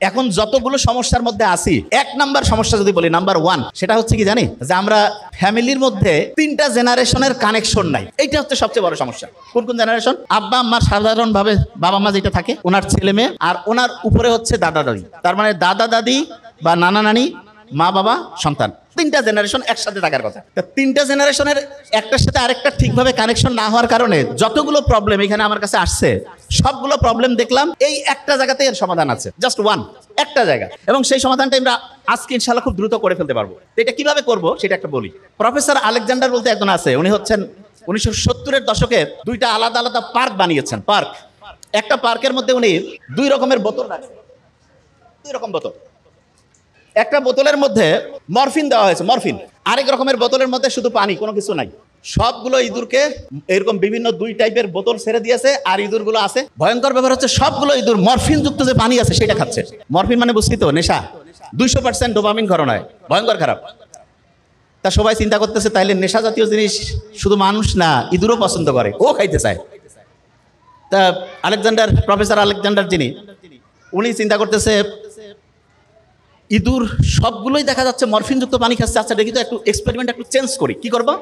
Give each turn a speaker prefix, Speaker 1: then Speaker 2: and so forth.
Speaker 1: এখন যতগুলো সমস্যার মধ্যে আছি, এক নাম্বার সমস্যা যদি বলি, নাম্বার 1, সেটা হচ্ছে কি জানি, যে আমরা ফ্যামিলির মধ্যে 3টা জেনারেশনের কানেকশন নাই। এইটা হচ্ছে সবচেয়ে বড় সমস্যা। কোন কোন জেনারেশন? আব্বা আম্মার সাধারণভাবে বাবা মা যেটা থাকে, ওনার ছেলে মেয়ে, আর ওনার উপরে হচ্ছে দাদা দাদি। তার মানে দাদা দাদি বা নানা নানি, মা বাবা, সন্তান, 3টা জেনারেশন একসাথে থাকার কথা। 3টা জেনারেশনের একটার সাথে আরেকটা ঠিকভাবে কানেকশন না হওয়ার কারণে যতগুলো প্রবলেম এখানে আমার কাছে আসছে, সবগুলো প্রবলেম দেখলাম এই একটা জায়গাতে এর সমাধান আছে, জাস্ট একটা জায়গা। এবং সেই সমাধানটা আমরা আজকে ইনশাআল্লাহ খুব দ্রুত করে ফেলতে পারবো। এটা কিভাবে করব সেটা একটা বলি। প্রফেসর আলেকজান্ডার বলতে একজন আছে, উনি হচ্ছেন 1970-এর দশকে 2টা আলাদা আলাদা পার্ক বানিয়েছেন। একটা পার্কের মধ্যে উনি 2 রকমের বোতল রাখছেন, 2 রকম বোতল। একটা বোতলের মধ্যে মরফিন দেওয়া হয়েছে, মরফিন। আরেক রকমের বোতলের মধ্যে শুধু পানি, কোনো কিছু নাই। সবগুলো ইঁদুরকে এরকম বিভিন্ন 2 টাইপের বোতল ছেড়ে দিয়েছে, আর ইঁদুরগুলো আছে। ভয়ঙ্কর ব্যাপার হচ্ছে সবগুলো ইঁদুর মরফিন যুক্ত যে পানি আছে সেটা খাচ্ছে। মরফিন মানে বুঝছি তো, নেশা। 200% ডোপামিন ঘরণ হয়, ভয়ঙ্কর খারাপ। তা সবাই চিন্তা করতেছে, তাইলে নেশা জাতীয় জিনিস শুধু মানুষ না, ইঁদুরও পছন্দ করে, ও খাইতে চায়। তা আলেকজান্ডার, প্রফেসর আলেকজান্ডার যিনি, উনি চিন্তা করতেছে ইঁদুর সবগুলোই দেখা যাচ্ছে মরফিন যুক্ত পানি খাচ্ছে। আচ্ছা দেখি তো, একটু এক্সপেরিমেন্ট একটু চেঞ্জ করি। কি করবো?